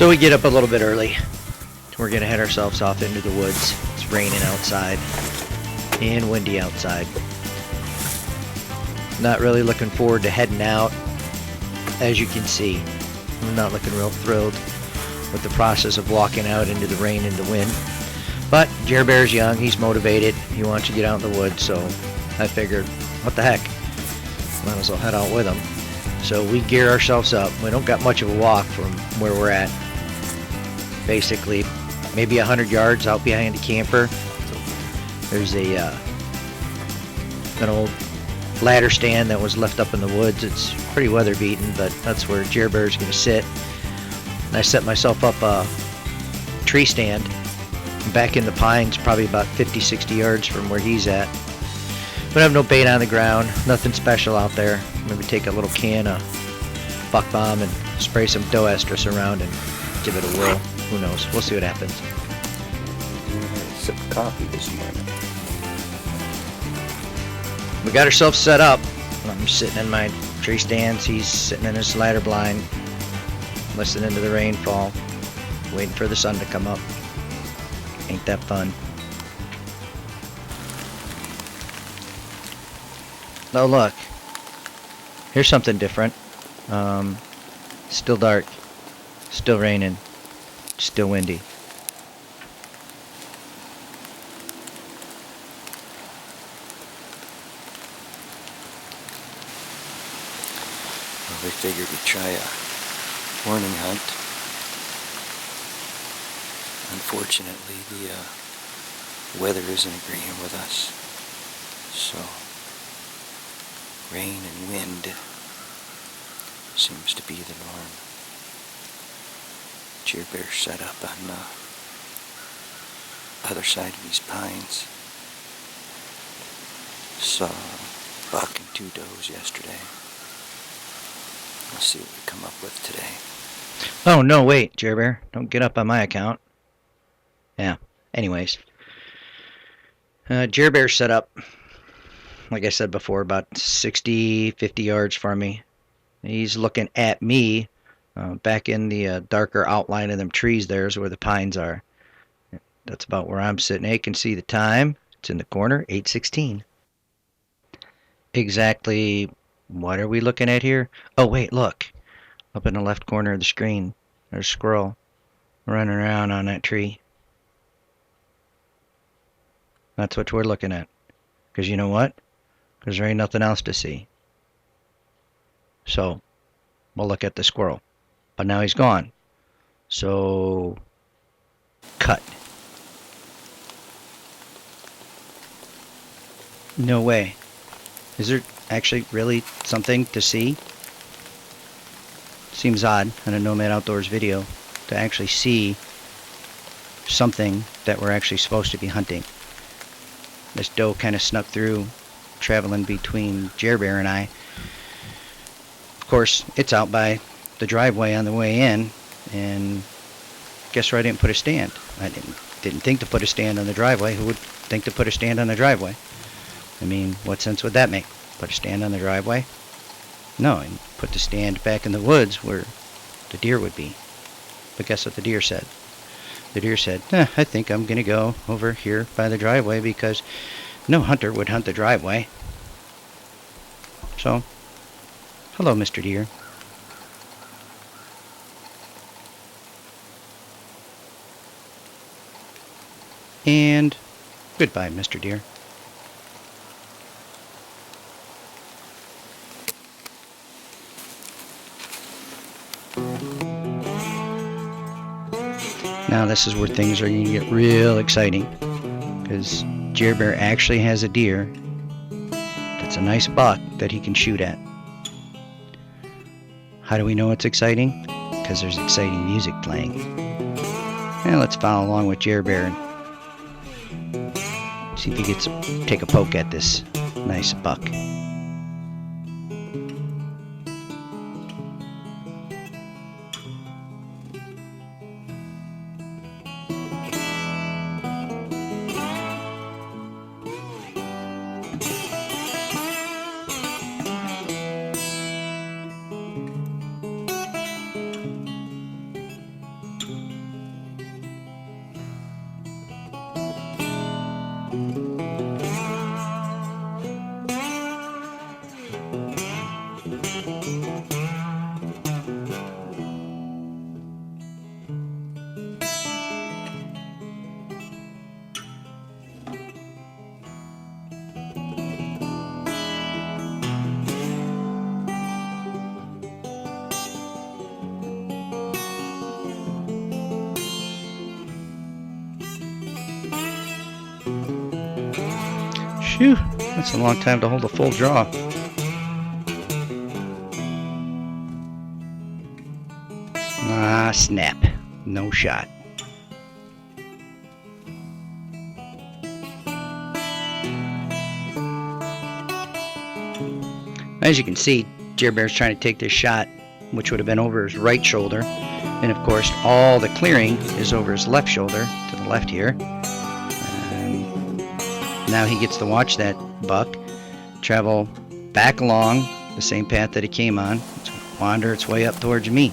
So we get up a little bit early. We're gonna head ourselves off into the woods. It's raining outside and windy outside. Not really looking forward to heading out. As you can see, I'm not looking real thrilled with the process of walking out into the rain and the wind. But Jer Bear's young, he's motivated, he wants to get out in the woods, so I figured, what the heck, might as well head out with him. So we gear ourselves up. We don't got much of a walk from where we're at. Basically, maybe 100 yards out behind the camper. There's an old ladder stand that was left up in the woods. It's pretty weather beaten, but that's where Jer Bear's gonna sit. And I set myself up a tree stand back in the pines, probably about 50-60 yards from where he's at. But I have no bait on the ground, nothing special out there. Maybe take a little can of buck bomb and spray some doe estrus around and give it a whirl. Who knows? We'll see what happens. Sip of coffee this morning. We got ourselves set up. I'm sitting in my tree stands. He's sitting in his ladder blind, listening to the rainfall, waiting for the sun to come up. Ain't that fun? Oh look, here's something different. Still dark, still raining, still windy. Well, we figured we'd try a morning hunt. Unfortunately, the weather isn't agreeing with us, so rain and wind seems to be the norm. Jer Bear set up on the other side of these pines. Saw a buck and 2 does yesterday. We'll see what we come up with today. Oh no, wait, Jer Bear, don't get up on my account. Yeah, anyways. Jer Bear set up, like I said before, about 50 yards from me. He's looking at me. Back in the darker outline of them trees there is where the pines are. That's about where I'm sitting. You can see the time. It's in the corner, 8:16. Exactly what are we looking at here? Oh wait, look. Up in the left corner of the screen, there's a squirrel running around on that tree. That's what we're looking at. Because you know what? Because there ain't nothing else to see. So, we'll look at the squirrel. But now he's gone. So, cut. No way. Is there actually really something to see? Seems odd on a Nomad Outdoors video to actually see something that we're actually supposed to be hunting. This doe kind of snuck through, traveling between Jer Bear and I. Of course, it's out by the driveway on the way in, and guess where I didn't put a stand? I didn't think to put a stand on the driveway. Who would think to put a stand on the driveway? I mean, what sense would that make? Put a stand on the driveway? No, and put the stand back in the woods where the deer would be. But guess what the deer said? The deer said, I think I'm going to go over here by the driveway because no hunter would hunt the driveway. So, hello, Mr. Deer. And goodbye, Mr. Deer. Now this is where things are going to get real exciting, because Jer Bear actually has a deer that's a nice buck that he can shoot at. How do we know it's exciting? Because there's exciting music playing. And let's follow along with Jer Bear and see if he gets take a poke at this nice buck. Phew, that's a long time to hold a full draw. Ah, snap. No shot. As you can see, Deer Bear's trying to take this shot, which would have been over his right shoulder. And of course, all the clearing is over his left shoulder, to the left here. And now he gets to watch that buck travel back along the same path that it came on. It's going to wander its way up towards me.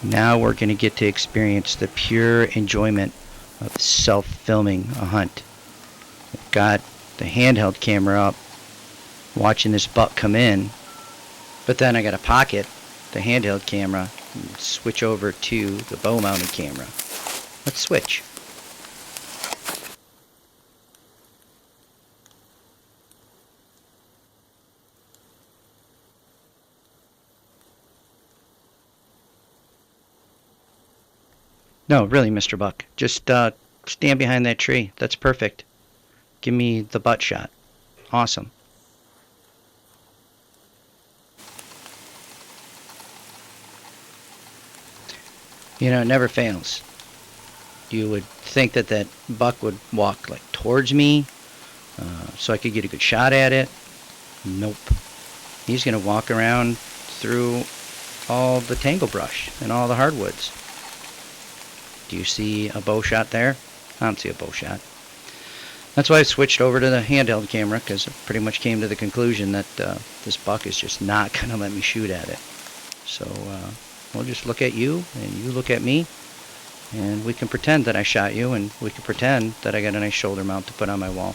Now we're going to get to experience the pure enjoyment of self-filming a hunt. I've got the handheld camera up, watching this buck come in, but then I got to pocket the handheld camera and switch over to the bow-mounted camera. Let's switch. No, really, Mr. Buck. Just stand behind that tree. That's perfect. Give me the butt shot. Awesome. You know, it never fails. You would think that that buck would walk like towards me so I could get a good shot at it. Nope. He's going to walk around through all the tangle brush and all the hardwoods. Do you see a bow shot there? I don't see a bow shot. That's why I switched over to the handheld camera, because I pretty much came to the conclusion that this buck is just not going to let me shoot at it. So we'll just look at you, and you look at me, and we can pretend that I shot you, and we can pretend that I got a nice shoulder mount to put on my wall.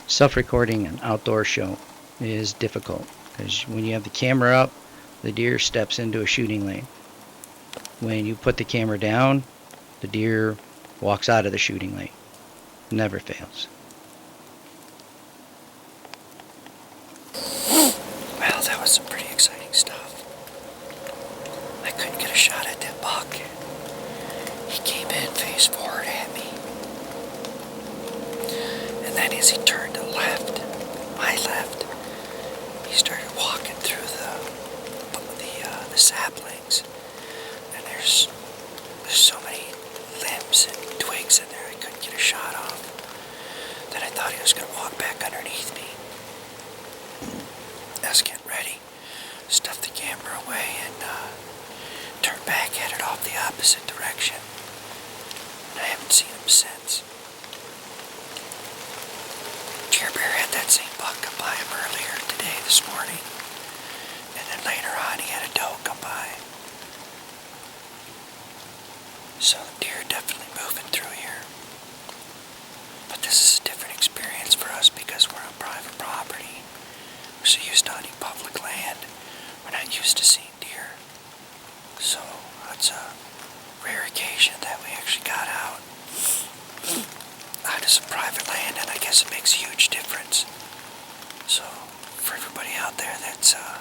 Self-recording an outdoor show is difficult because when you have the camera up, the deer steps into a shooting lane. When you put the camera down, the deer walks out of the shooting lane. Never fails. Well, that was some pretty exciting stuff. I couldn't get a shot at that buck. He came in face forward at me. And then as he turned to the left, my left, he started walking through the saplings. And there's so many limbs and twigs in there I couldn't get a shot off. Then I thought he was going to walk back underneath me. I was getting ready, stuffed the camera away, and turned back, headed off the opposite direction. And I haven't seen him since. Deer Bear had that same buck come by him earlier today, this morning. And then later on he had a doe come by. So the deer are definitely moving through here. But this is a different experience for us because we're on private property. We're so used to hunting public land. We're not used to seeing deer. So it's a rare occasion that we actually got out of some private land, and I guess it makes a huge difference. So for everybody out there that's a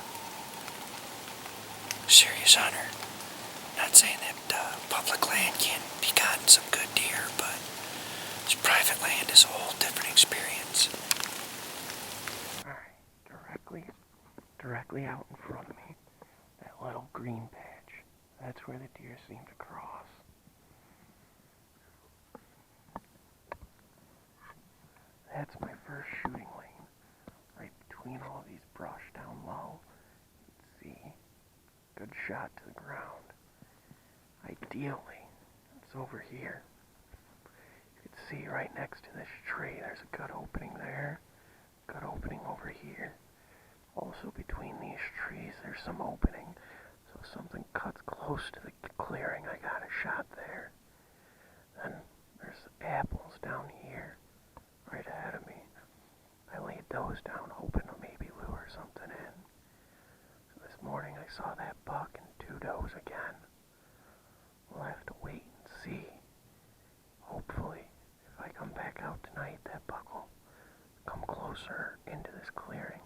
serious hunter, not saying that public land can't be gotten some good deer, but this private land is a whole different experience. Alright, directly out in front of me, that little green patch, that's where the deer seem to cross. That's my first shooting lane, right between all these brush down low. See, good shot to the ground. Ideally, it's over here. You can see right next to this tree, there's a good opening there, good opening over here. Also between these trees, there's some opening. So if something cuts close to the clearing, I got a shot there. Then there's apples down here, right ahead of me. I laid those down, hoping to maybe lure something in. So this morning I saw that buck and 2 does again. We'll have to wait and see. Hopefully, if I come back out tonight, that buck will come closer into this clearing.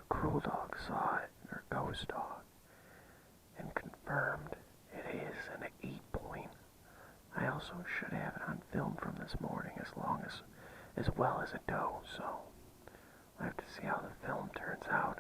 Cruel Dog saw it, or Ghost Dog, and confirmed it is an 8-point. I also should have it on film from this morning as well as a doe, so I'll have to see how the film turns out